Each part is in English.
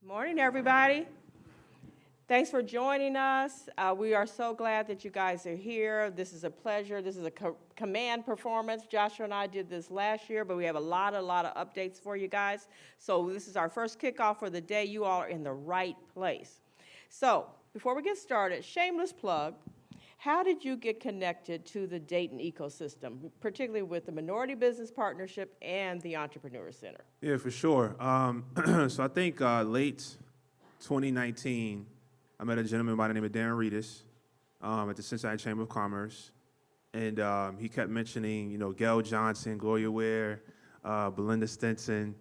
Morning, everybody. Thanks for joining us. We are so glad that you guys are here. This is a pleasure. This is a command performance. Joshua and I did this last year, but we have a lot of updates for you guys. So this is our first kickoff for the day. You all are in the right place. So before we get started, shameless plug. How did you get connected to the Dayton ecosystem, particularly with the Minority Business Partnership and the Entrepreneur Center? Yeah, for sure. So I think late 2019, I met a gentleman by the name of Darren Reedus at the Cincinnati Chamber of Commerce, and he kept mentioning, Gail Johnson, Gloria Ware, Belinda Stinson,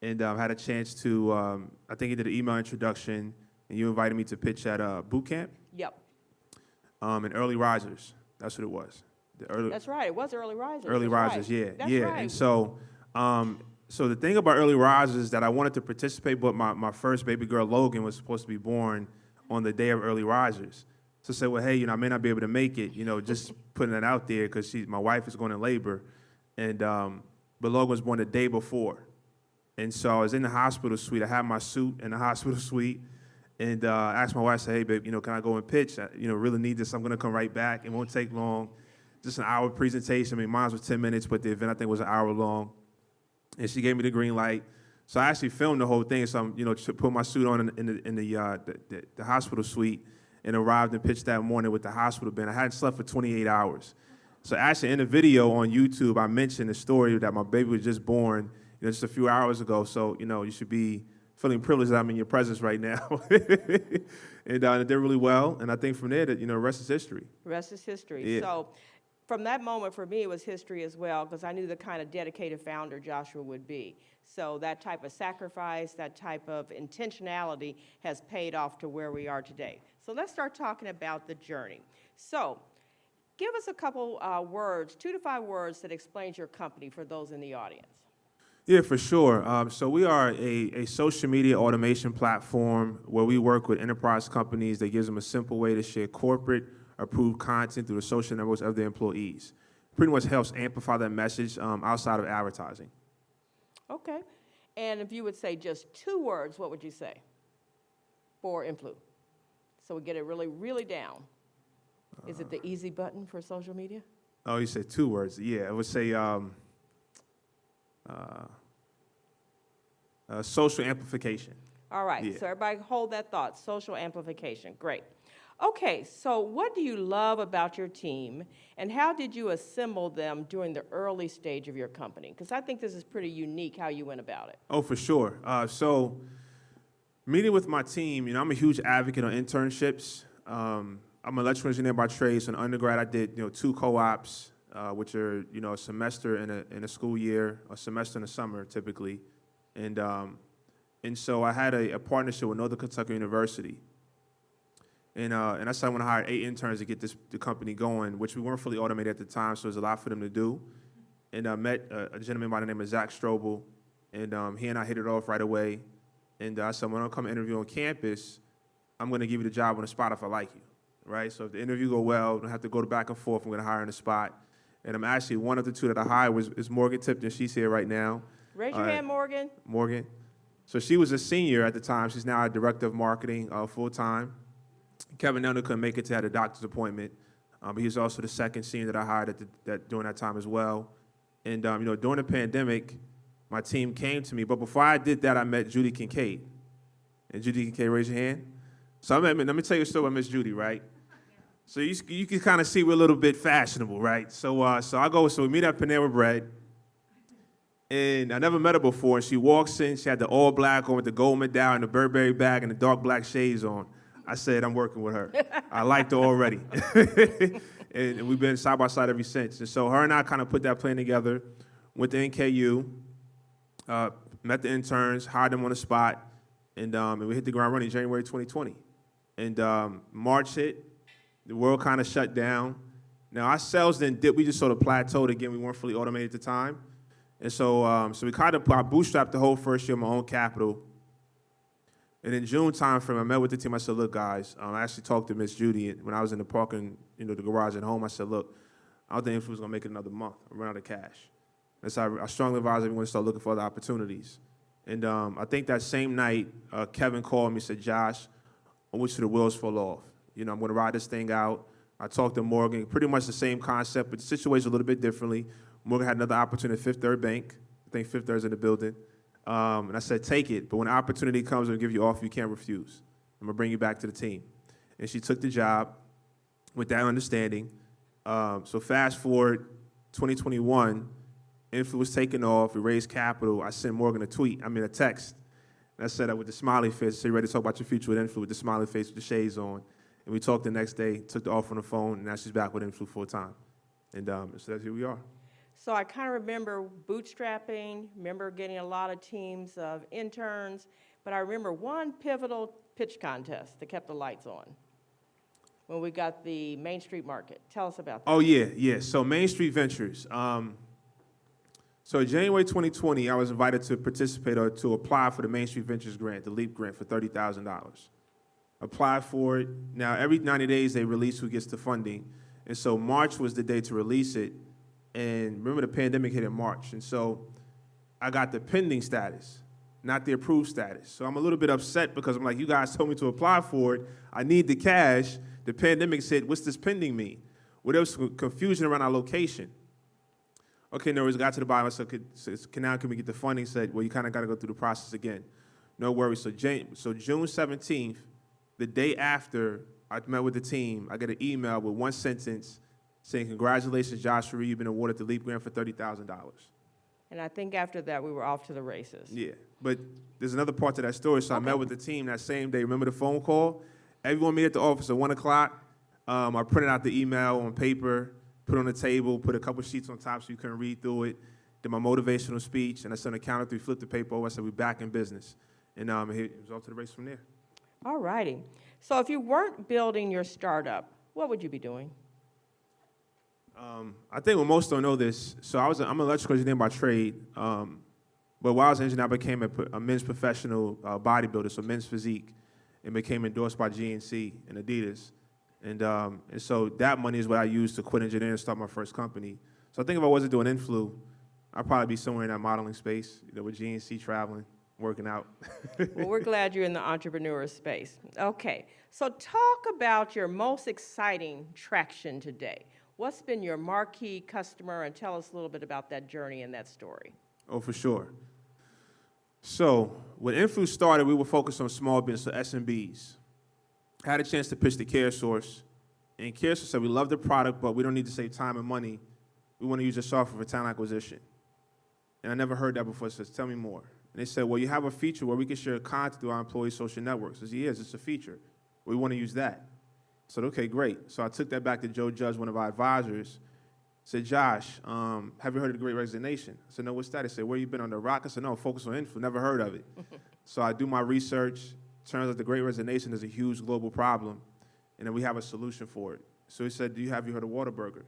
and had a chance to, I think he did an email introduction, and you invited me to pitch at boot camp. Yep. And Early Risers, that's what it was. That's right, it was Early Risers. Early Risers, right. yeah. That's yeah. right. And so the thing about Early Risers is that I wanted to participate, but my first baby girl, Logan, was supposed to be born on the day of Early Risers. So I said, well, hey, I may not be able to make it, just putting that out there because my wife is going in labor. And but Logan was born the day before. And so I was in the hospital suite. I had my suit in the hospital suite. And I asked my wife, I said, hey, babe, can I go and pitch? I, really need this. I'm going to come right back. It won't take long. Just an hour presentation. I mean, mine was 10 minutes, but the event, I think, was an hour long. And she gave me the green light. So I actually filmed the whole thing. So I'm, put my suit on in the hospital suite and arrived and pitched that morning with the hospital band. I hadn't slept for 28 hours. So actually, in the video on YouTube, I mentioned the story that my baby was just born, just a few hours ago. So, you should be feeling privileged that I'm in your presence right now. And it did really well. And I think from there, that the rest is history. Rest is history. Yeah. So from that moment, for me, it was history as well, because I knew the kind of dedicated founder Joshua would be. So that type of sacrifice, that type of intentionality has paid off to where we are today. So let's start talking about the journey. So give us a couple words, 2 to 5 words that explains your company for those in the audience. Yeah, for sure. So we are a social media automation platform where we work with enterprise companies that gives them a simple way to share corporate approved content through the social networks of their employees. Pretty much helps amplify that message outside of advertising. Okay. And if you would say just 2 words, what would you say for Inphlu? So we get it really, really down. Is it the easy button for social media? Oh, you said 2 words. Yeah, I would say social amplification. All right, Yeah. so everybody hold that thought, social amplification, great. Okay, so what do you love about your team, and how did you assemble them during the early stage of your company? Because I think this is pretty unique how you went about it. Oh, for sure. So meeting with my team, I'm a huge advocate on internships. I'm an electrical engineer by trade, so in undergrad I did 2 co-ops, which are a semester in a school year, a semester in the summer typically, and so I had a partnership with Northern Kentucky University, and I said I want to hire 8 interns to get the company going, which we weren't fully automated at the time, so there's a lot for them to do. And I met a gentleman by the name of Zach Strobel, and he and I hit it off right away. And I said, when I come interview on campus, I'm going to give you the job on the spot if I like you, right? So if the interview go well, don't have to go back and forth. I'm going to hire on the spot. And I'm actually, one of the 2 that I hired is Morgan Tipton. She's here right now. Raise your hand, Morgan. Morgan. So she was a senior at the time. She's now a director of marketing full-time. Kevin Nelner couldn't make it to have a doctor's appointment. But he was also the second senior that I hired during that time as well. And, during the pandemic, my team came to me. But before I did that, I met Judy Kincaid. And Judy Kincaid, raise your hand. So let me tell you a story about Miss Judy, right? So you can kind of see we're a little bit fashionable, right? So we meet at Panera Bread, and I never met her before. And she walks in, she had the all black on with the gold medal and the Burberry bag and the dark black shades on. I said, I'm working with her. I liked her already. And we've been side by side ever since. And so her and I kind of put that plan together, went to NKU, met the interns, hired them on the spot, and we hit the ground running January 2020. And March hit. The world kind of shut down. Now, our sales didn't dip. We just sort of plateaued again. We weren't fully automated at the time. And so we kind of bootstrapped the whole first year of my own capital. And in June timeframe, I met with the team. I said, look, guys, I actually talked to Miss Judy when I was in the parking, the garage at home. I said, look, I don't think Inphlu was going to make it another month. I run out of cash. And so I strongly advise everyone to start looking for other opportunities. And I think that same night, Kevin called me and said, Josh, I want you to the wheels fall off. You know, I'm going to ride this thing out. I talked to Morgan, pretty much the same concept, but the situation a little bit differently. Morgan had another opportunity at Fifth Third Bank. I think Fifth Third's in the building. And I said, take it, but when the opportunity comes and give you offer, you can't refuse. I'm going to bring you back to the team. And she took the job with that understanding. So fast forward, 2021, Inphlu was taking off. We raised capital. I sent Morgan a text. And I said that with the smiley face. I said, you ready to talk about your future with Inphlu with the smiley face with the shades on. And we talked the next day, took the offer on the phone, and now she's back with Inphlu full time. And so that's who we are. So I kind of remember bootstrapping, remember getting a lot of teams of interns, but I remember one pivotal pitch contest that kept the lights on when we got the Main Street Market. Tell us about that. Oh, yeah. So Main Street Ventures. So in January 2020, I was invited to participate or to apply for the Main Street Ventures grant, the LEAP grant, for $30,000. Applied for it. Now, every 90 days, they release who gets the funding. And so March was the day to release it. And remember, the pandemic hit in March. And so I got the pending status, not the approved status. So I'm a little bit upset because I'm like, you guys told me to apply for it. I need the cash. The pandemic said, what's this pending mean? Well, there was some confusion around our location. Okay, no worries, got to the bottom. I said, can we get the funding? Said, well, you kind of got to go through the process again. No worries. So June 17th, the day after I met with the team, I get an email with one sentence saying, congratulations, Josh Reid, you've been awarded the LEAP grant for $30,000. And I think after that, we were off to the races. Yeah, but there's another part to that story. So okay. I met with the team that same day. Remember the phone call? Everyone met at the office at 1 o'clock. I printed out the email on paper, put it on the table, put a couple sheets on top so you couldn't read through it, did my motivational speech, and I said on the count of three, flipped the paper over. I said, we're back in business. And it was off to the race from there. All righty. So if you weren't building your startup, what would you be doing? I think what most don't know this, so I'm an electrical engineer by trade, but while I was an engineer, I became a men's professional bodybuilder, so men's physique, and became endorsed by GNC and Adidas. And so that money is what I used to quit engineering and start my first company. So I think if I wasn't doing Inphlu, I'd probably be somewhere in that modeling space, with GNC traveling, working out. Well, we're glad you're in the entrepreneur space. Okay, so talk about your most exciting traction today. What's been your marquee customer, and tell us a little bit about that journey and that story. Oh, for sure. So when Inphlu started, we were focused on small business, so SMBs. I had a chance to pitch to CareSource, and CareSource said, we love the product, but we don't need to save time and money. We want to use your software for talent acquisition. And I never heard that before, so tell me more. And they said, well, you have a feature where we can share content through our employees' social networks. I said, yes, it's a feature. We want to use that. I said, okay, great. So I took that back to Joe Judge, one of our advisors. I said, Josh, have you heard of the Great Resignation? I said, no, what's that? He said, where you been on the rock? I said, no, focus on Inphlu, never heard of it. So I do my research. Turns out the Great Resignation is a huge global problem, and then we have a solution for it. So he said, have you heard of Whataburger?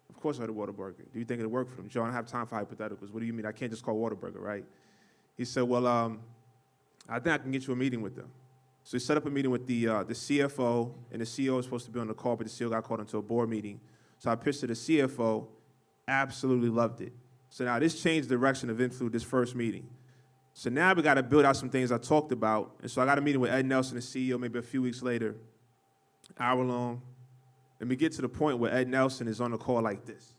Of course I heard of Whataburger. Do you think it'll work for them? Joe, I don't have time for hypotheticals. What do you mean? I can't just call Whataburger, right? He said, well, I think I can get you a meeting with them. So he set up a meeting with the CFO, and the CEO was supposed to be on the call, but the CEO got called into a board meeting. So I pitched to the CFO, absolutely loved it. So now this changed the direction of Inphlu, this first meeting. So now we got to build out some things I talked about. And so I got a meeting with Ed Nelson, the CEO, maybe a few weeks later, hour long. And we get to the point where Ed Nelson is on the call like this.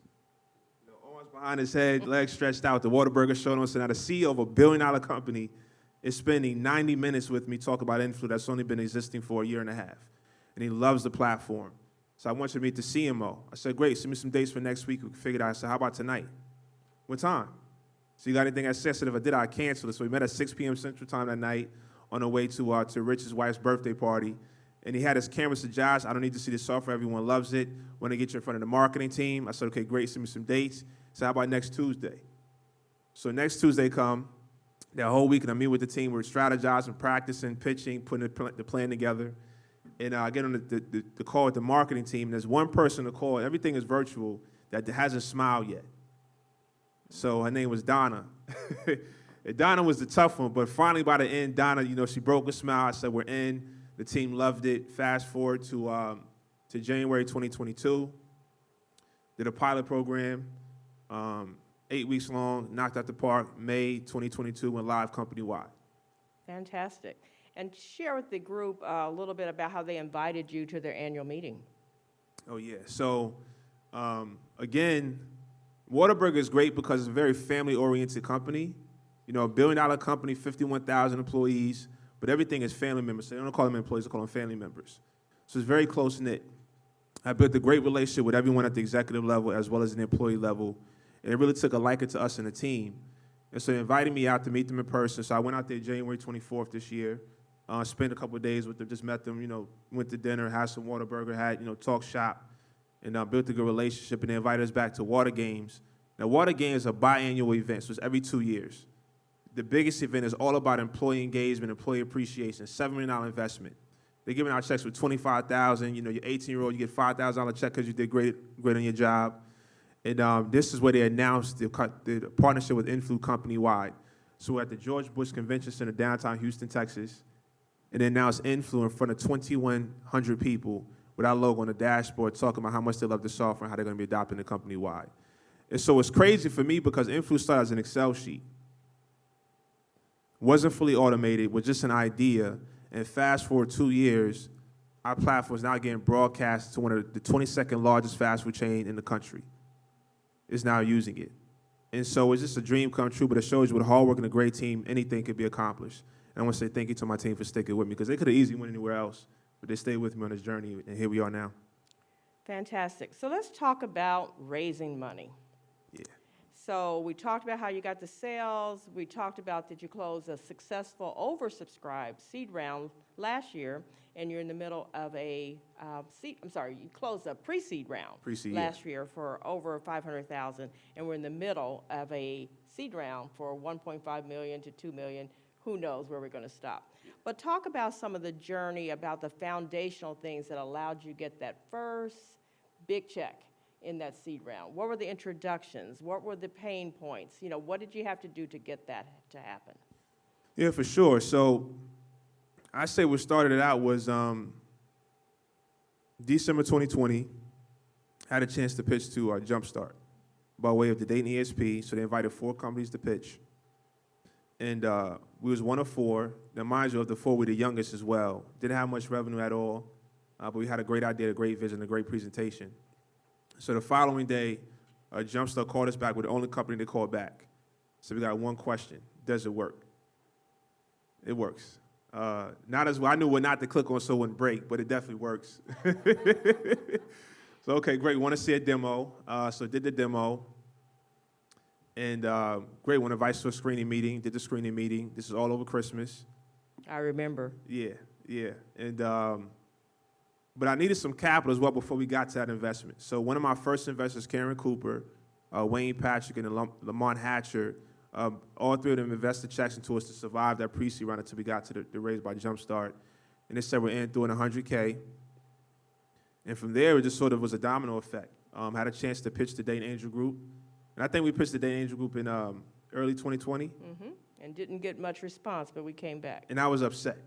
Arms behind his head, legs stretched out, the Whataburger showed on. So now the CEO of a billion-dollar company is spending 90 minutes with me talking about Inphlu that's only been existing for a year and a half. And he loves the platform. So I want you to meet the CMO. I said, great, send me some dates for next week. We can figure it out. I said, how about tonight? What time? So you got anything I said? If I did, I'd cancel it. So we met at 6 p.m. Central Time that night on our way to Rich's wife's birthday party. And he had his camera, said, Josh, I don't need to see the software. Everyone loves it. Want to get you in front of the marketing team. I said, okay, great, send me some dates. So how about next Tuesday? So next Tuesday come, that whole week, and I meet with the team. We're strategizing, practicing, pitching, putting the plan together. And I get on the call with the marketing team. And there's one person to call. Everything is virtual that hasn't smiled yet. So her name was Donna. And Donna was the tough one, but finally by the end, Donna, she broke a smile. I said, we're in. The team loved it. Fast forward to January 2022. Did a pilot program. 8 weeks long, knocked out the park. May 2022, went live company-wide. Fantastic. And share with the group a little bit about how they invited you to their annual meeting. Oh, yeah. So, again, Whataburger is great because it's a very family-oriented company. You know, a billion-dollar company, 51,000 employees, but everything is family members. So they don't call them employees, they call them family members. So it's very close-knit. I built a great relationship with everyone at the executive level as well as the employee level, and it really took a liking to us and the team. And so they invited me out to meet them in person. So I went out there January 24th this year, spent a couple of days with them, just met them, you know, went to dinner, had some Whataburger, had, you know, talk shop, and built a good relationship, and they invited us back to Water Games. Now, Water Games is a biannual event, so it's every 2 years. The biggest event is all about employee engagement, employee appreciation, $7 million investment. They're giving out checks for $25,000. You know, you're 18-year-old, you get $5,000 check because you did great on your job. And this is where they announced the partnership with Inphlu company-wide. So we're at the George Bush Convention Center, downtown Houston, Texas, and they announced Inphlu in front of 2,100 people with our logo on the dashboard talking about how much they love the software and how they're going to be adopting it company-wide. And so it's crazy for me because Inphlu started as an Excel sheet. Wasn't fully automated, was just an idea. And fast forward 2 years, our platform is now getting broadcast to one of the 22nd largest fast food chain in the country. Is now using it. And so it's just a dream come true, but it shows you with hard work and a great team, anything could be accomplished. And I want to say thank you to my team for sticking with me because they could have easily went anywhere else, but they stayed with me on this journey, and here we are now. Fantastic. So let's talk about raising money. Yeah. So we talked about how you got the sales. We talked about that you closed a successful oversubscribed seed round last year, and you're in the middle of a you closed a pre-seed round Pre-seed, last year for over $500,000, and we're in the middle of a seed round for $1.5 million to $2 million. Who knows where we're going to stop? But talk about some of the journey, about the foundational things that allowed you to get that first big check in that seed round. What were the introductions? What were the pain points? You know, what did you have to do to get that to happen? Yeah, for sure. So I say what started it out was December 2020, had a chance to pitch to Jumpstart by way of the Dayton ESP. So they invited 4 companies to pitch. And we was one of 4. Now, mind you, of the 4, we're the youngest as well. Didn't have much revenue at all, but we had a great idea, a great vision, a great presentation. So the following day, Jumpstart called us back. We're the only company they called back. So we got one question: does it work? It works. Not as well. I knew what not to click on so it wouldn't break, but it definitely works. So, okay, great. Want to see a demo. So did the demo. And great, want to invite to a screening meeting. Did the screening meeting. This is all over Christmas. I remember. Yeah. And but I needed some capital as well before we got to that investment. So one of my first investors, Karen Cooper, Wayne Patrick, and Lamont Hatcher, all 3 of them invested checks into us to survive that pre-seed round until we got to the raise by Jumpstart. And they said we're in doing $100K. And from there, it just sort of was a domino effect. Had a chance to pitch the Dayton Angel Group. And I think we pitched the Dayton Angel Group in early 2020. Mm-hmm. And didn't get much response, but we came back. And I was upset.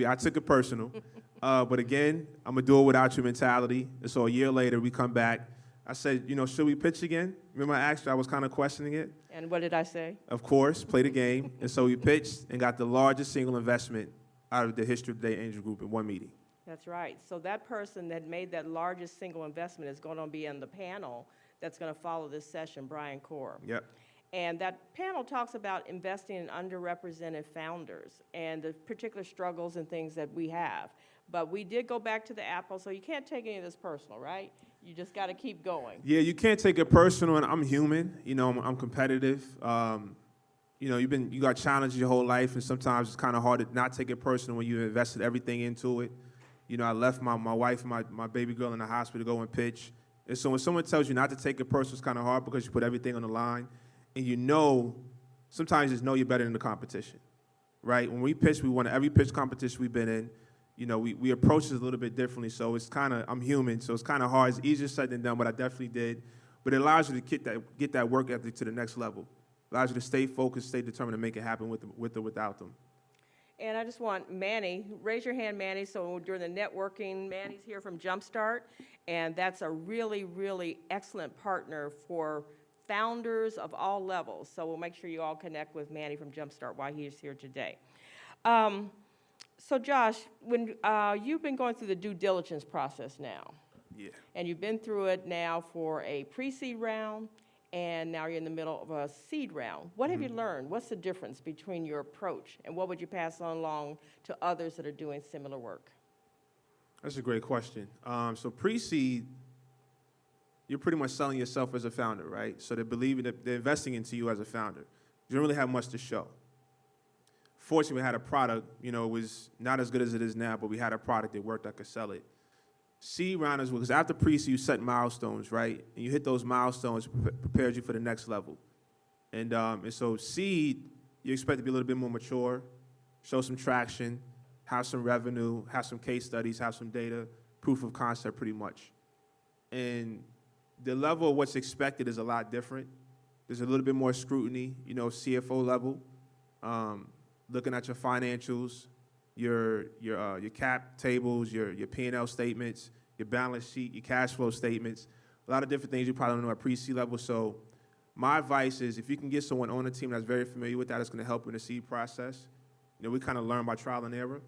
I took it personal. But again, I'm going to do it without your mentality. And so a year later, we come back. I said, you know, should we pitch again? Remember I asked you, I was kind of questioning it. And what did I say? Of course, play the game. And so we pitched and got the largest single investment out of the history of the Dayton Angel Group in one meeting. That's right. So that person that made that largest single investment is going to be on the panel that's going to follow this session, Brian Corr. Yep. And that panel talks about investing in underrepresented founders and the particular struggles and things that we have. But we did go back to the Apple, so you can't take any of this personal, right? You just got to keep going. Yeah, you can't take it personal, and I'm human. You know, I'm competitive. You know, you got challenges your whole life, and sometimes it's kind of hard to not take it personal when you invested everything into it. You know, I left my wife and my baby girl in the hospital to go and pitch. And so when someone tells you not to take it personal, it's kind of hard because you put everything on the line. And you know, sometimes you just know you're better than the competition, right? When we pitch, we won every pitch competition we've been in. You know, we approach it a little bit differently. So it's kind of, I'm human, so it's kind of hard. It's easier said than done, but I definitely did. But it allows you to get that work ethic to the next level. It allows you to stay focused, stay determined to make it happen with or without them. And I just want Manny, raise your hand, Manny, so during the networking, Manny's here from Jumpstart, and that's a really, really excellent partner for founders of all levels. So we'll make sure you all connect with Manny from Jumpstart while he is here today. So Josh, when you've been going through the due diligence process now, Yeah. and you've been through it now for a pre-seed round, and now you're in the middle of a seed round. What have you learned? What's the difference between your approach, and what would you pass on along to others that are doing similar work? That's a great question. So pre-seed, you're pretty much selling yourself as a founder, right? So they're believing that they're investing into you as a founder. You don't really have much to show. Fortunately, we had a product, it was not as good as it is now, but we had a product that worked, I could sell it. Seed rounders, because after pre-seed, you set milestones, right? And you hit those milestones, prepares you for the next level. And so seed, you expect to be a little bit more mature, show some traction, have some revenue, have some case studies, have some data, proof of concept pretty much. And the level of what's expected is a lot different. There's a little bit more scrutiny, CFO level, looking at your financials, your cap tables, your P&L statements, your balance sheet, your cash flow statements, a lot of different things you probably don't know at pre-seed level. So my advice is if you can get someone on the team that's very familiar with that, it's going to help in the seed process. We kind of learn by trial and error.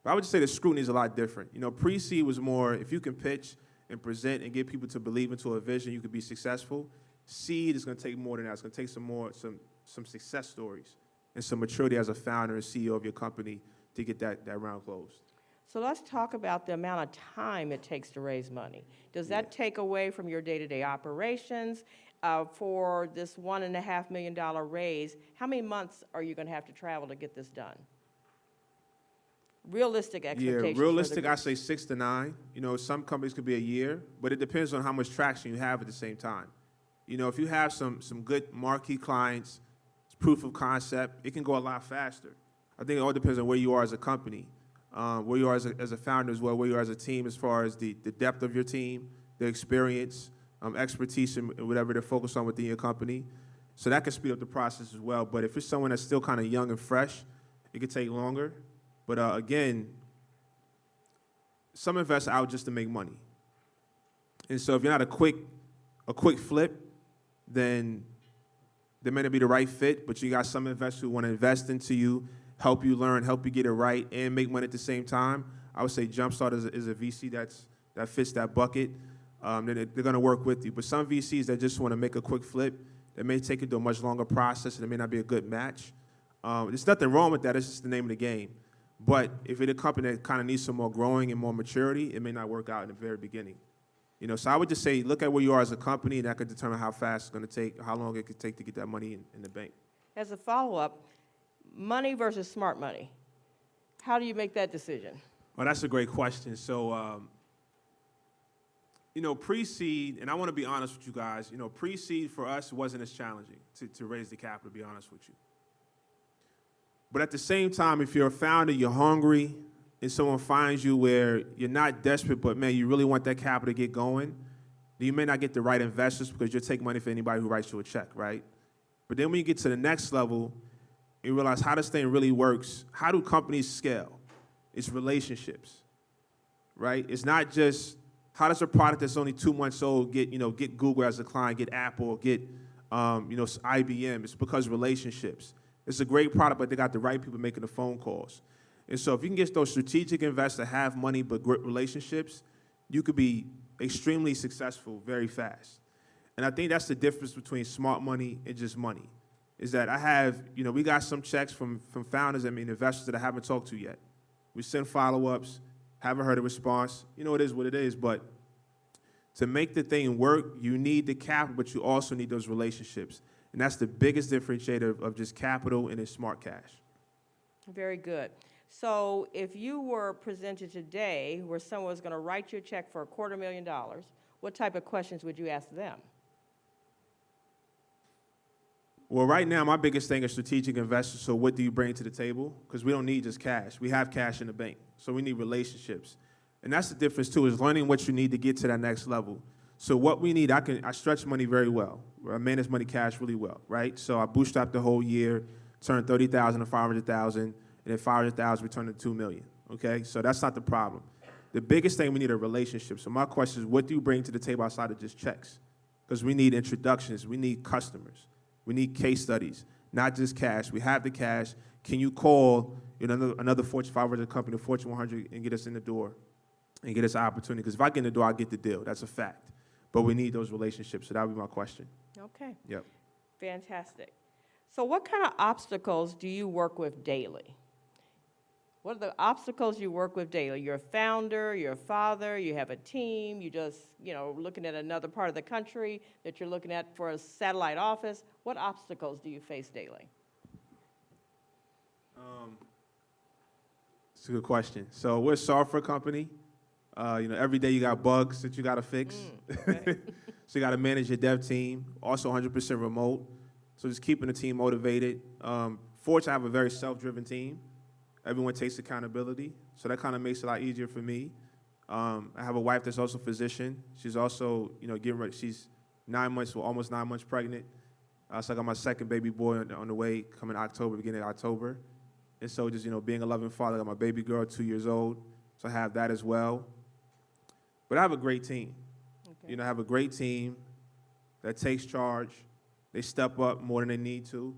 But I would just say the scrutiny is a lot different. Pre-seed was more, if you can pitch and present and get people to believe into a vision, you could be successful. Seed is going to take more than that. It's going to take some success stories and some maturity as a founder and CEO of your company to get that round closed. So let's talk about the amount of time it takes to raise money. Does that take away from your day-to-day operations? For this $1.5 million raise, how many months are you going to have to travel to get this done? Realistic expectations. Yeah, realistic, I say 6 to 9. Some companies could be a year, but it depends on how much traction you have at the same time. If you have some good marquee clients, proof of concept, it can go a lot faster. I think it all depends on where you are as a company, where you are as a founder as well, where you are as a team as far as the depth of your team, the experience, expertise in whatever they're focused on within your company. So that can speed up the process as well. But if it's someone that's still kind of young and fresh, it could take longer. But again, some invest out just to make money. And so if you're not a quick flip, then they may not be the right fit, but you got some investors who want to invest into you, help you learn, help you get it right, and make money at the same time. I would say Jumpstart is a VC that fits that bucket. They're going to work with you. But some VCs that just want to make a quick flip, that may take it to a much longer process, and it may not be a good match. There's nothing wrong with that. It's just the name of the game. But if it's a company that kind of needs some more growing and more maturity, it may not work out in the very beginning. So I would just say look at where you are as a company, and that could determine how fast it's going to take, how long it could take to get that money in the bank. As a follow-up, money versus smart money. How do you make that decision? Well, that's a great question. So, pre-seed, and I want to be honest with you guys, pre-seed for us wasn't as challenging to raise the capital, to be honest with you. But at the same time, if you're a founder, you're hungry, and someone finds you where you're not desperate, but, man, you really want that capital to get going, then you may not get the right investors because you'll take money for anybody who writes you a check, right? But then when you get to the next level, you realize how this thing really works. How do companies scale? It's relationships, right? It's not just how does a product that's only 2 months old get Google as a client, get Apple, get IBM. It's because relationships. It's a great product, but they got the right people making the phone calls. And so if you can get those strategic investors that have money but great relationships, you could be extremely successful very fast. And I think that's the difference between smart money and just money, is that I have, we got some checks from founders, investors that I haven't talked to yet. We send follow-ups, haven't heard a response. It is what it is, but to make the thing work, you need the capital, but you also need those relationships. And that's the biggest differentiator of just capital and smart cash. Very good. So if you were presented today where someone was going to write you a check for $250,000, what type of questions would you ask them? Well, right now, my biggest thing is strategic investors. So what do you bring to the table? Because we don't need just cash. We have cash in the bank. So we need relationships. And that's the difference, too, is learning what you need to get to that next level. So what we need, I stretch money very well. I manage money cash really well, right? So I bootstrapped the whole year, turned $30,000 to $500,000, and then $500,000 returned to $2 million, okay? So that's not the problem. The biggest thing we need are relationships. So my question is, what do you bring to the table outside of just checks? because we need introductions. We need customers. We need case studies, not just cash. We have the cash. Can you call another Fortune 500 company, Fortune 100, and get us in the door and get us an opportunity? Because if I get in the door, I get the deal. That's a fact. But we need those relationships. So that would be my question. Okay. Yep. Fantastic. So what kind of obstacles do you work with daily? What are the obstacles you work with daily? You're a founder, you're a father, you have a team, you just, looking at another part of the country that you're looking at for a satellite office. What obstacles do you face daily? It's a good question. So we're a software company. Every day you got bugs that you got to fix. Okay. So you got to manage your dev team, also 100% remote. So just keeping the team motivated. Fortunately, I have a very self-driven team. Everyone takes accountability, so that kind of makes it a lot easier for me. I have a wife that's also a physician. She's also, getting ready. She's 9 months, well, almost 9 months pregnant. So I got my second baby boy on the way, coming October, beginning of October. And so just, being a loving father, I got my baby girl, 2 years old, so I have that as well. But I have a great team. Okay. I have a great team that takes charge. They step up more than they need to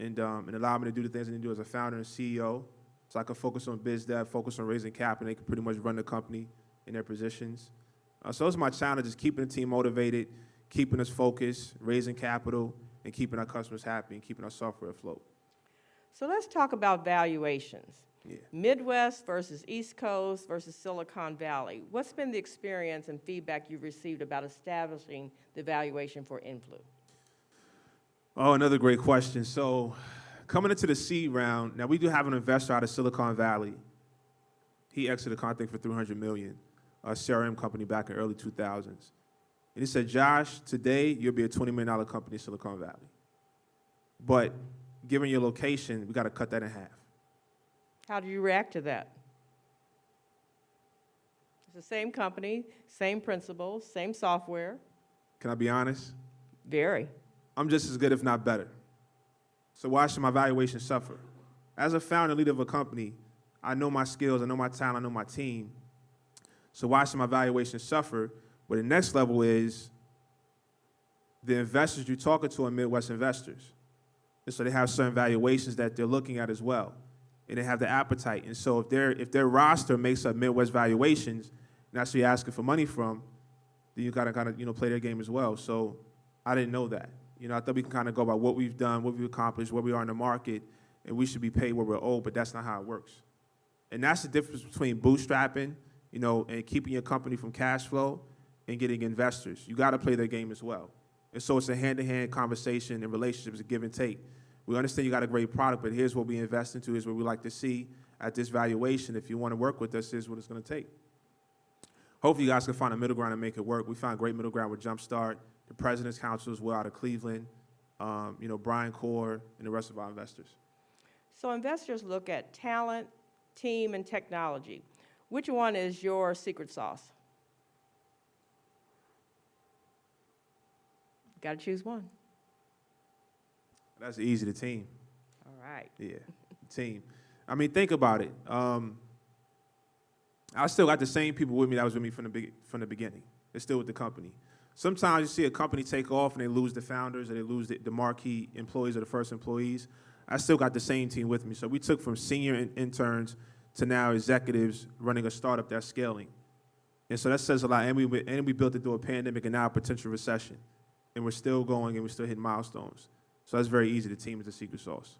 and allow me to do the things I need to do as a founder and CEO. So I can focus on biz dev, focus on raising capital, and they can pretty much run the company in their positions. So those are my challenges, keeping the team motivated, keeping us focused, raising capital, and keeping our customers happy and keeping our software afloat. So let's talk about valuations. Yeah. Midwest versus East Coast versus Silicon Valley. What's been the experience and feedback you've received about establishing the valuation for Inphlu? Oh, another great question. So coming into the seed round, now we do have an investor out of Silicon Valley. He exited the company for $300 million, a CRM company back in early 2000s. And he said, Josh, today you'll be a $20 million company in Silicon Valley. But given your location, we got to cut that in half. How do you react to that? It's the same company, same principles, same software. Can I be honest? Very. I'm just as good, if not better. So why should my valuation suffer? As a founder and leader of a company, I know my skills, I know my talent, I know my team. So why should my valuation suffer? But the next level is the investors you're talking to are Midwest investors. And so they have certain valuations that they're looking at as well. And they have the appetite. And so if their roster makes up Midwest valuations, and that's who you're asking for money from, then you gotta play their game as well. So I didn't know that. I thought we can kind of go by what we've done, what we've accomplished, where we are in the market, and we should be paid where we're owed, but that's not how it works. And that's the difference between bootstrapping, and keeping your company from cash flow and getting investors. You got to play their game as well. And so it's a hand-to-hand conversation and relationships, a give and take. We understand you got a great product, but here's what we invest into, here's what we like to see at this valuation. If you want to work with us, here's what it's going to take. Hopefully you guys can find a middle ground and make it work. We found great middle ground with Jumpstart, the President's Council as well out of Cleveland, Brian Core, and the rest of our investors. So investors look at talent, team, and technology. Which one is your secret sauce? Got to choose one. That's easy, the team. All right. Yeah, team. I mean, think about it. I still got the same people with me that was with me from the beginning. They're still with the company. Sometimes you see a company take off and they lose the founders or they lose the marquee employees or the first employees. I still got the same team with me. So we took from senior interns to now executives running a startup that's scaling. And so that says a lot. And we built it through a pandemic and now a potential recession. And we're still going and we're still hitting milestones. So that's very easy. The team is the secret sauce.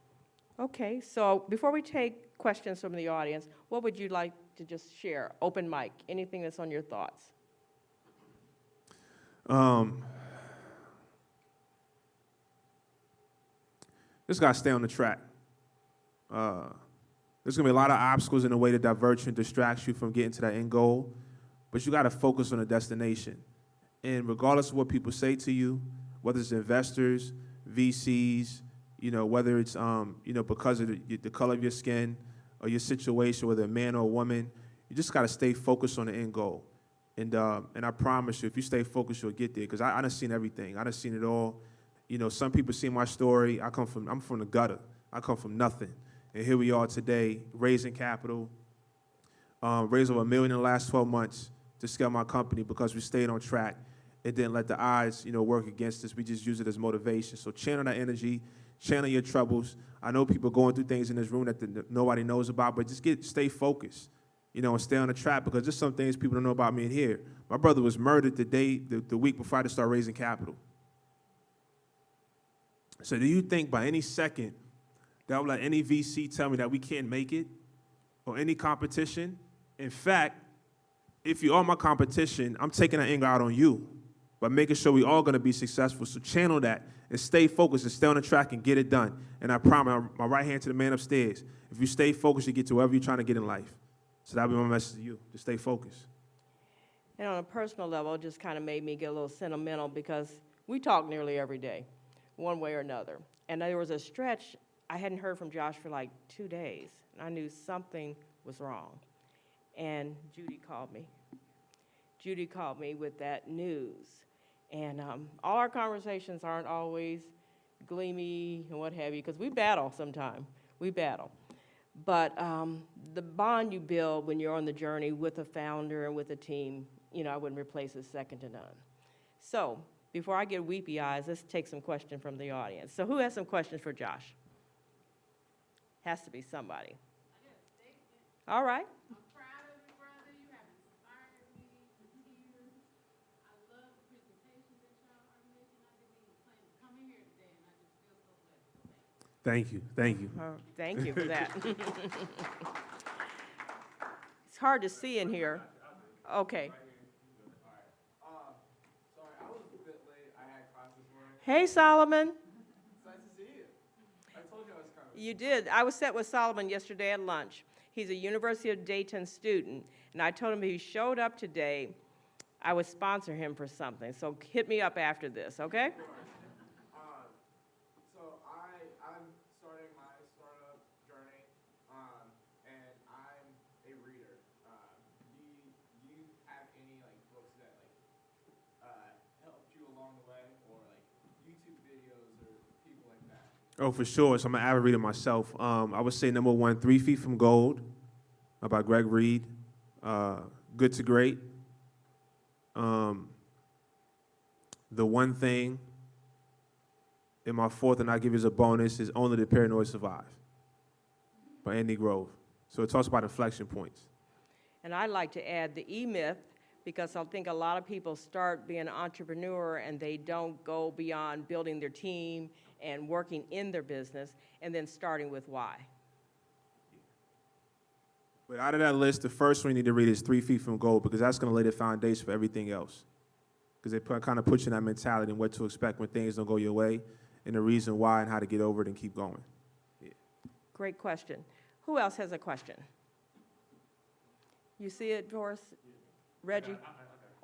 Okay, so before we take questions from the audience, what would you like to just share? Open mic, anything that's on your thoughts. Just got to stay on the track. There's going to be a lot of obstacles in the way to divert you and distract you from getting to that end goal, but you got to focus on the destination. And regardless of what people say to you, whether it's investors, VCs, whether it's because of the color of your skin or your situation, whether a man or a woman, you just got to stay focused on the end goal. And I promise you, if you stay focused, you'll get there. Because I done seen everything. I done seen it all. Some people see my story. I'm from the gutter. I come from nothing. And here we are today, raising capital, raised over $1 million in the last 12 months to scale my company because we stayed on track. and then let the odds, work against us. We just use it as motivation. So channel that energy, channel your troubles. I know people going through things in this room that nobody knows about, but just stay focused, and stay on the track, because there's some things people don't know about me in here. My brother was murdered the week before I had to start raising capital. So do you think by any second that would let any VC tell me that we can't make it, or any competition? In fact, if you are my competition, I'm taking that anger out on you by making sure we all going to be successful. So channel that and stay focused and stay on the track and get it done. And I promise, my right hand to the man upstairs, if you stay focused, you get to wherever you're trying to get in life. So that'll be my message to you, to stay focused. And on a personal level, it just kind of made me get a little sentimental, because we talk nearly every day, one way or another. And there was a stretch, I hadn't heard from Josh for like 2 days, and I knew something was wrong. And Judy called me. Judy called me with that news. And all our conversations aren't always gleamy and what have you, because we battle sometimes. We battle. But the bond you build when you're on the journey with a founder and with a team, I wouldn't replace it second to none. So before I get weepy eyes, let's take some questions from the audience. So who has some questions for Josh? Has to be somebody. All right. I'm proud of you, brother. You have inspired me to tears. I love the presentation that y'all are making. I didn't even plan to come in here today, and I just feel so blessed. Thank you. Thank you. Thank you for that. It's hard to see in here. Okay. Sorry, I was a bit late. I had class this morning. Hey, Solomon. It's nice to see you. I told you I was coming. You did. I was set with Solomon yesterday at lunch. He's a University of Dayton student, and I told him if he showed up today, I would sponsor him for something. So hit me up after this, okay? So I'm starting my startup journey, and I'm a reader. Do you have any books that helped you along the way, or YouTube videos or people like that? Oh, for sure. So I'm an avid reader myself. I would say number one, 3 Feet from Gold by Josh Reid. Good to Great. The One Thing. And my fourth, and I'll give you as a bonus, is Only the Paranoid Survive by Andy Grove. So it talks about inflection points. And I'd like to add the E-Myth, because I think a lot of people start being an entrepreneur and they don't go beyond building their team and working in their business and then starting with why. But out of that list, the first one you need to read is 3 Feet from Gold, because that's going to lay the foundation for everything else. Because it kind of puts you in that mentality and what to expect when things don't go your way, and the reason why and how to get over it and keep going. Yeah. Great question. Who else has a question? You see it, Doris? Reggie?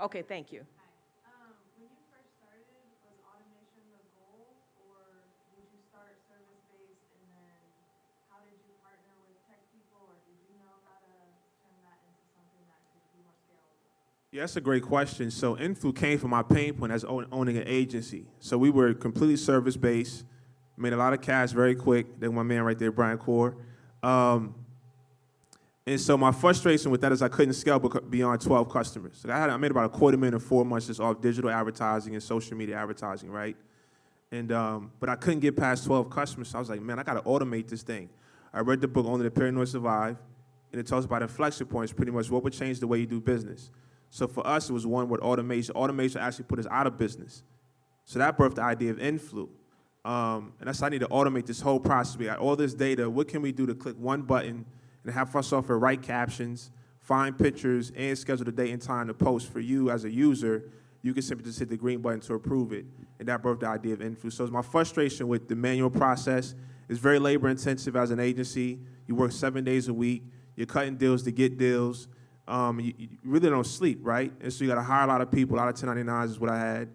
Okay, thank you. When you first started, was automation the goal, or did you start service-based, and then how did you partner with tech people, or did you know how to turn that into something that could be more scalable? Yeah, that's a great question. So Inphlu came from my pain point as owning an agency. So we were completely service-based, made a lot of cash very quick. There's my man right there, Brian Core. And so my frustration with that is I couldn't scale beyond 12 customers. So I made about $250,000 in 4 months just off digital advertising and social media advertising, right? And but I couldn't get past 12 customers. So I was like, man, I got to automate this thing. I read the book Only the Paranoid Survive, and it talks about inflection points, pretty much what would change the way you do business. So for us, it was one word, automation. Automation actually put us out of business. So that birthed the idea of Inphlu. And that's how I need to automate this whole process. We got all this data. What can we do to click one button and have our software write captions, find pictures, and schedule the date and time to post for you as a user? You can simply just hit the green button to approve it. And that birthed the idea of Inphlu. So my frustration with the manual process is very labor intensive as an agency. You work 7 days a week. You're cutting deals to get deals. You really don't sleep, right? And so you got to hire a lot of people. A lot of 1099s is what I had.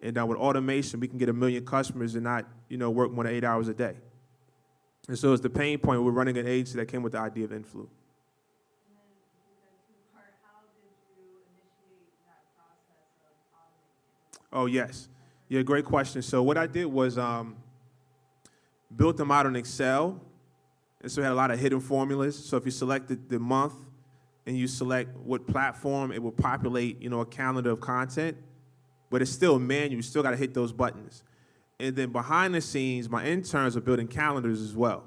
And with automation, we can get 1 million customers and not, work more than 8 hours a day. And so it's the pain point. We're running an agency that came with the idea of Inphlu. And then you said two-part, how did you initiate that process of automating? Oh, yes. Yeah, great question. So what I did was built them out in Excel. And so we had a lot of hidden formulas. So if you selected the month and you select what platform, it will populate, a calendar of content. but it's still manual. You still got to hit those buttons. And then behind the scenes, my interns are building calendars as well.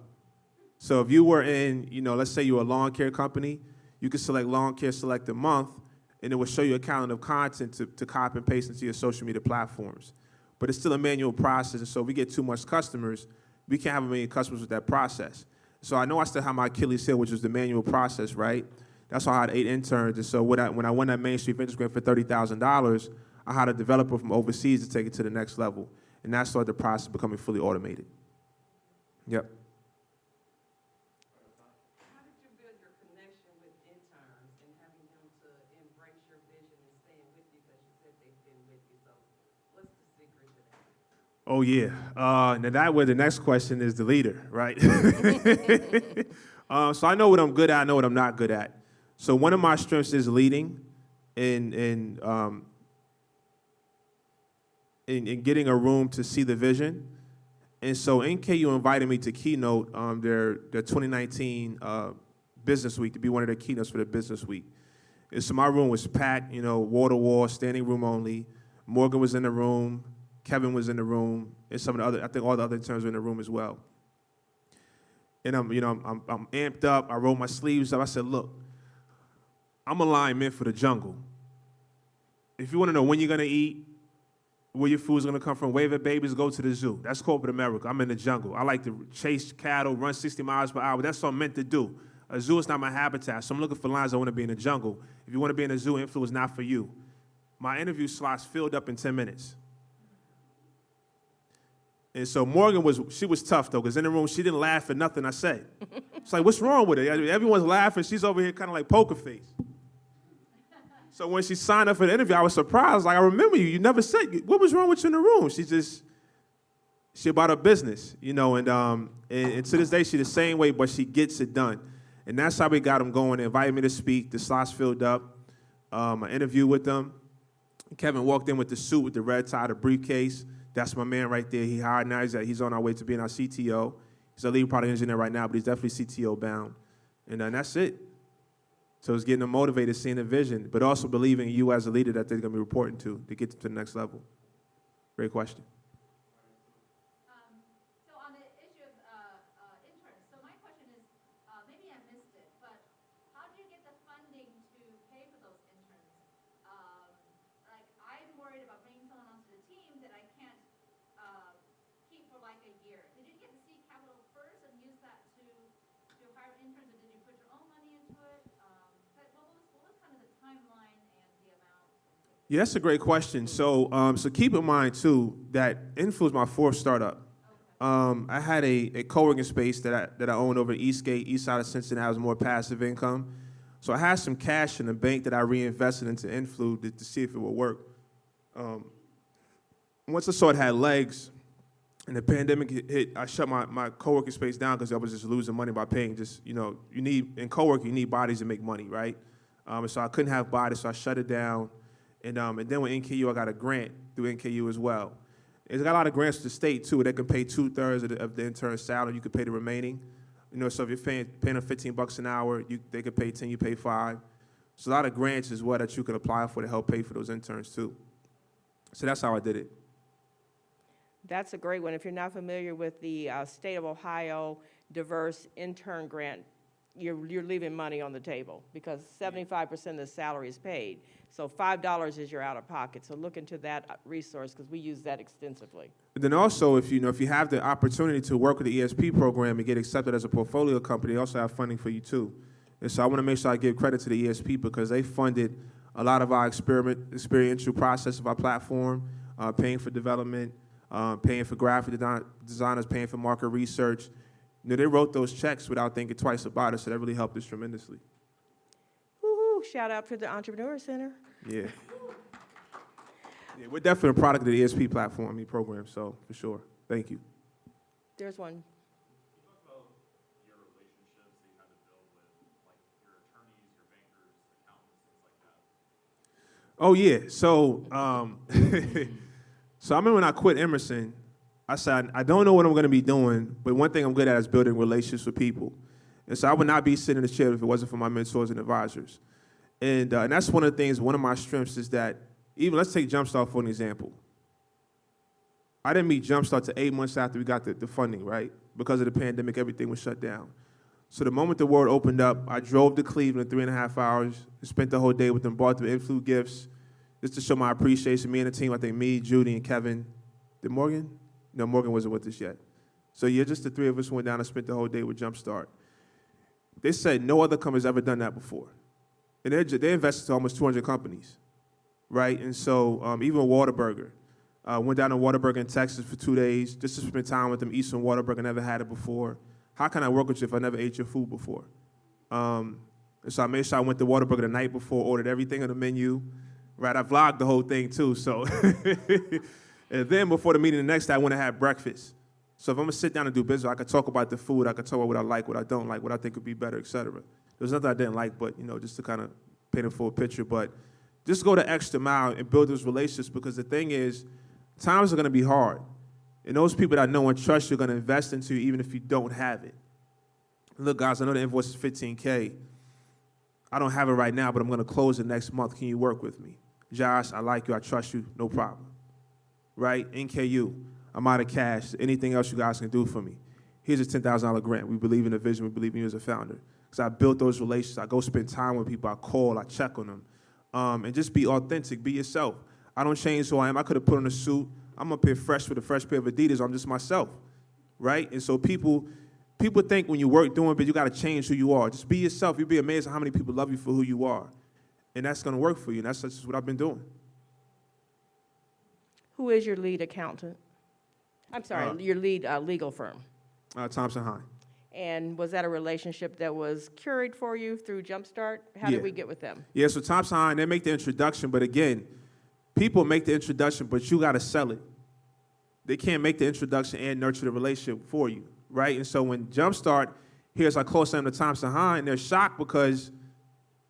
So if you were in, let's say you're a lawn care company, you could select lawn care, select a month, and it will show you a calendar of content to copy and paste into your social media platforms. But it's still a manual process, and so if we get too much customers, we can't have a million customers with that process. So I know I still have my Achilles heel, which is the manual process, right? That's why I had 8 interns, and so when I won that Main Street Ventures grant for $30,000, I had a developer from overseas to take it to the next level, and that started the process becoming fully automated. Yep. How did you build your connection with interns and having them to embrace your vision and staying with you because you said they've been with you? So what's the secret to that? Oh, yeah. Now that way, the next question is the leader, right? So I know what I'm good at. I know what I'm not good at. So one of my strengths is leading and getting a room to see the vision. And so NKU invited me to keynote their 2019 business week, to be one of their keynotes for their business week. And so my room was packed, wall to wall, standing room only. Morgan was in the room. Kevin was in the room, and some of the other, I think all the other interns were in the room as well. And I'm amped up. I rolled my sleeves up. I said, look, I'm a lineman for the jungle. If you want to know when you're going to eat, where your food's going to come from, wave at babies, go to the zoo. That's corporate America. I'm in the jungle. I like to chase cattle, run 60 miles per hour. That's what I'm meant to do. A zoo is not my habitat, so I'm looking for lions that want to be in the jungle. If you want to be in the zoo, Inphlu is not for you. My interview slots filled up in 10 minutes. And so Morgan she was tough, though, because in the room, she didn't laugh at nothing I said. It's like, what's wrong with her? Everyone's laughing. She's over here kind of like poker face. So when she signed up for the interview, I was surprised. Like, I remember you. You never said, what was wrong with you in the room? She about her business, and to this day, she's the same way, but she gets it done. And that's how we got them going. They invited me to speak. The slots filled up. I interviewed with them. Kevin walked in with the suit, with the red tie, the briefcase. That's my man right there. He hired now. He's on our way to being our CTO. He's a lead product engineer right now, but he's definitely CTO bound. And that's it. So it's getting them motivated, seeing the vision, but also believing in you as a leader that they're going to be reporting to get them to the next level. Great question. So on the issue of interns, so my question is, maybe I missed it, but how do you get the funding to pay for those interns? Like, I'm worried about bringing someone onto the team that I can't keep for like a year. Did you get the seed capital first and use that to hire interns, or did you put your own money into it? What was kind of the timeline and the amount? Yeah, that's a great question. So keep in mind, too, that Inphlu is my 4th startup. I had a co-working space that I owned over Eastgate, east side of Cincinnati. It was more passive income. So I had some cash in the bank that I reinvested into Inphlu to see if it would work. Once I saw it had legs and the pandemic hit, I shut my co-working space down because I was just losing money by paying. In co-working, you need bodies to make money, right? So I couldn't have bodies, so I shut it down. And then with NKU, I got a grant through NKU as well. It's got a lot of grants to the state, too. They can pay 2/3 of the intern's salary. You can pay the remaining. So if you're paying them $15 an hour, they could pay 10, you pay 5. So a lot of grants as well that you can apply for to help pay for those interns, too. So that's how I did it. That's a great one. If you're not familiar with the State of Ohio Diverse Intern Grant, you're leaving money on the table because 75% of the salary is paid. So $5 is your out-of-pocket. So look into that resource because we use that extensively. And then also, if you have the opportunity to work with the ESP program and get accepted as a portfolio company, they also have funding for you too. And so I want to make sure I give credit to the ESP because they funded a lot of our experiential process of our platform, paying for development, paying for graphic designers, paying for market research. They wrote those checks without thinking twice about it, so that really helped us tremendously. Woohoo! Shout out to the Entrepreneur Center. Yeah. Yeah, we're definitely a product of the ESP platform, program, so for sure. Thank you. There's one. Can you talk about your relationships that you had to build with, like, your attorneys, your bankers, accountants, things like that? Oh, yeah. So I remember when I quit Emerson, I said, I don't know what I'm going to be doing, but one thing I'm good at is building relationships with people. And so I would not be sitting in this chair if it wasn't for my mentors and advisors. And that's one of the things, one of my strengths is that Even let's take Jumpstart for an example. I didn't meet Jumpstart till 8 months after we got the funding, right? Because of the pandemic, everything was shut down. So the moment the world opened up, I drove to Cleveland 3.5 hours, spent the whole day with them, bought them Inphlu gifts, just to show my appreciation. Me and the team, I think me, Judy, and Kevin. Did Morgan? No, Morgan wasn't with us yet. So yeah, just the three of us went down and spent the whole day with Jumpstart. They said no other company's ever done that before. And they invested to almost 200 companies, right? And so even Whataburger. Went down to Whataburger in Texas for 2 days just to spend time with them, eat some Whataburger. Never had it before. How can I work with you if I never ate your food before? And so I made sure I went to Whataburger the night before, ordered everything on the menu, right? I vlogged the whole thing too, so. And then before the meeting the next day, I went and had breakfast. So if I'm gonna sit down and do business, I could talk about the food, I could talk about what I like, what I don't like, what I think could be better, et cetera. There's nothing I didn't like, but just to kind of paint a full picture. But just go the extra mile and build those relationships, because the thing is, times are gonna be hard. And those people that know and trust you are gonna invest into you even if you don't have it. Look, guys, I know the invoice is $15K. I don't have it right now, but I'm gonna close it next month. Can you work with me? Josh, I like you, I trust you, no problem. Right? NKU, I'm out of cash. Anything else you guys can do for me? Here's a $10,000 grant. We believe in the vision. We believe in you as a founder. Because I built those relationships. I go spend time with people. I call. I check on them. And just be authentic. Be yourself. I don't change who I am. I could have put on a suit. I'm up here fresh with a fresh pair of Adidas. I'm just myself. Right? And so people think when you work doing it, you got to change who you are. Just be yourself. You'll be amazed at how many people love you for who you are. And that's going to work for you. And that's just what I've been doing. Who is your lead accountant? I'm sorry, your lead legal firm. Thompson Hine. And was that a relationship that was curated for you through Jumpstart? How did we get with them? Yeah, so Thompson Hine, they make the introduction, but again, people make the introduction, but you got to sell it. They can't make the introduction and nurture the relationship for you, right? And so when Jumpstart hears I close them to Thompson Hine, they're shocked because,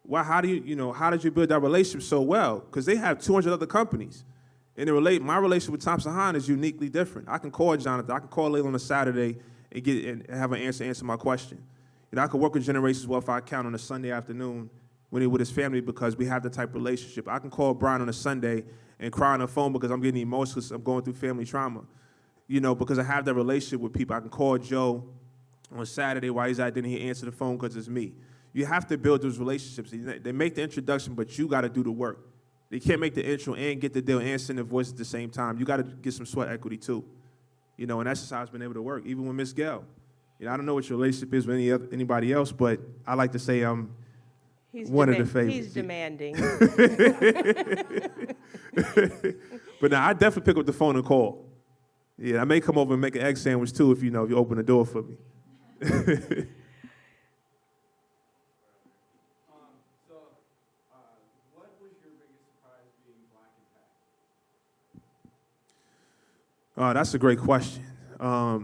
well, how did you build that relationship so well? Because they have 200 other companies. And my relationship with Thompson Hine is uniquely different. I can call Jonathan. I can call Layla on a Saturday and have an answer my question. I could work with Generations Wealth account on a Sunday afternoon when he's with his family because we have the type of relationship. I can call Brian on a Sunday and cry on the phone because I'm getting emotional because I'm going through family trauma. Because I have that relationship with people. I can call Joe on Saturday while he's out there and he answer the phone because it's me. You have to build those relationships. They make the introduction, but you got to do the work. They can't make the intro and get the deal and send the voice at the same time. You got to get some sweat equity too. And that's just how it's been able to work, even with Miss Gail. I don't know what your relationship is with anybody else, but I like to say I'm one of the favorites. He's demanding. But now I definitely pick up the phone and call. Yeah, I may come over and make an egg sandwich too if you open the door for me. That's a great question. I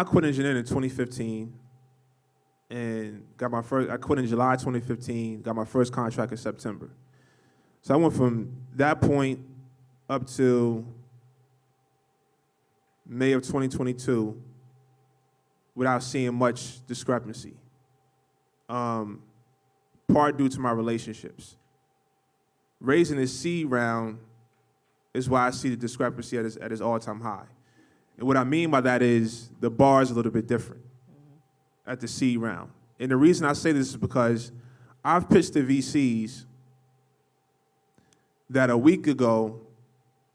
quit engineering in 2015 and I quit in July 2015, got my first contract in September. So I went from that point up to May of 2022 without seeing much discrepancy, part due to my relationships. Raising his seed round is why I see the discrepancy at his all-time high. And what I mean by that is the bar is a little bit different at the seed round. And the reason I say this is because I've pitched to VCs that a week ago,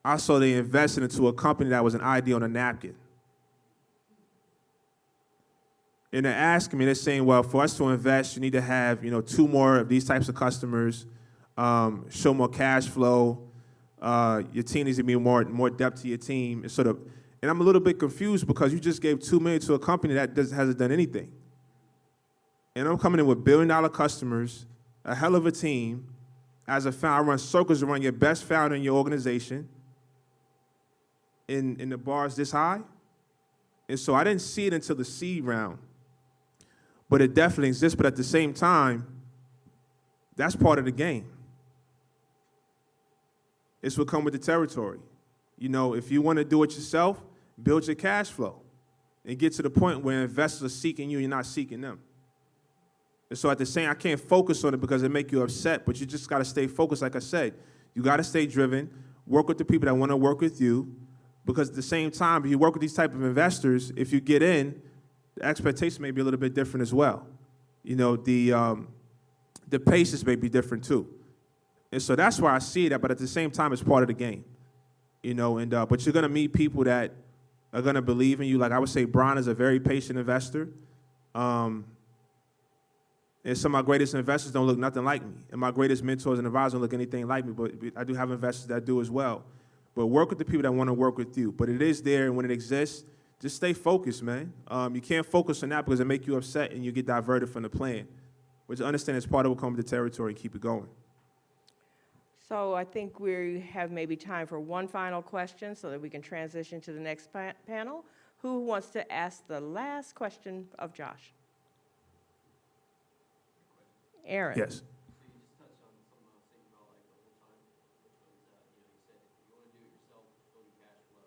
I saw they invested into a company that was an idea on a napkin. And they're asking me, they're saying, well, for us to invest, you need to have 2 more of these types of customers, show more cash flow. Your team needs to be more depth to your team. And I'm a little bit confused because you just gave $2 million to a company that hasn't done anything. And I'm coming in with $1 billion customers, a hell of a team. As a founder, I run circles around your best founder in your organization. And the bar is this high. And so I didn't see it until the seed round. But it definitely exists. But at the same time, that's part of the game. It's what comes with the territory. If you want to do it yourself, build your cash flow and get to the point where investors are seeking you and you're not seeking them. And so at the same, I can't focus on it because it make you upset, but you just got to stay focused. Like I said, you got to stay driven, work with the people that want to work with you, because at the same time, if you work with these type of investors, if you get in, the expectation may be a little bit different as well. You know, the paces may be different too. And so that's why I see that, but at the same time, it's part of the game. You know, and but you're going to meet people that are going to believe in you. Like I would say, Brian is a very patient investor. And some of my greatest investors don't look nothing like me. And my greatest mentors and advisors don't look anything like me, but I do have investors that do as well. But work with the people that want to work with you. But it is there, and when it exists, just stay focused, man. You can't focus on that because it make you upset and you get diverted from the plan. But to understand it's part of what comes with the territory and keep it going. So I think we have maybe time for one final question so that we can transition to the next panel. Who wants to ask the last question of Josh? Aaron. Yes. So you just touched on something I was thinking about like the whole time, which was, you said if you want to do it yourself, building cash flow.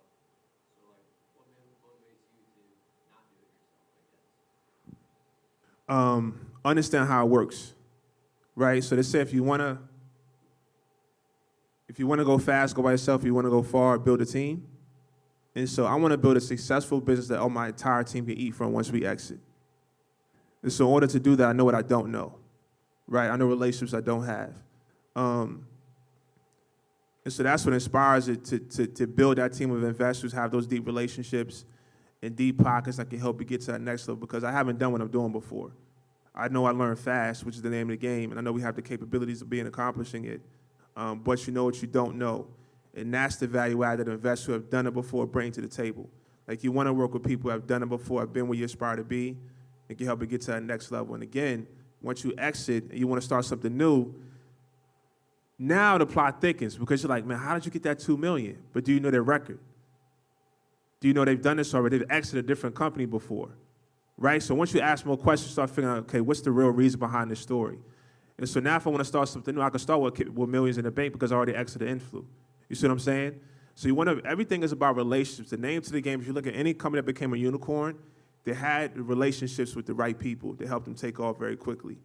So like, what motivates you to not do it yourself, I guess? Understand how it works, right? So they say if you want to go fast, go by yourself. If you want to go far, build a team. And so I want to build a successful business that all my entire team can eat from once we exit. And so in order to do that, I know what I don't know. Right, I know relationships I don't have, and so that's what inspires it to build that team of investors, have those deep relationships and deep pockets that can help you get to that next level. Because I haven't done what I'm doing before. I know I learned fast, which is the name of the game, and I know we have the capabilities of accomplishing it. But you know what you don't know, and that's the value add that investors who have done it before bring to the table. Like you want to work with people who have done it before, have been where you aspire to be, and can help you get to that next level. And again, once you exit and you want to start something new, now the plot thickens because you're like, man, how did you get that $2 million? But do you know their record? Do you know they've done this already? They've exited a different company before, right? So once you ask more questions, you start figuring out, okay, what's the real reason behind this story? And so now if I want to start something new, I can start with millions in the bank because I already exited Inphlu. You see what I'm saying? So you want to, everything is about relationships. The name to the game, if you look at any company that became a unicorn, they had relationships with the right people to help them take off very quickly.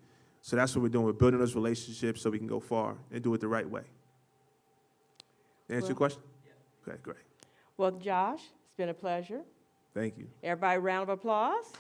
So that's what we're doing. We're building those relationships so we can go far and do it the right way. Answer your question? Yeah. Okay, great. Well, Josh, it's been a pleasure. Thank you. Everybody, round of applause.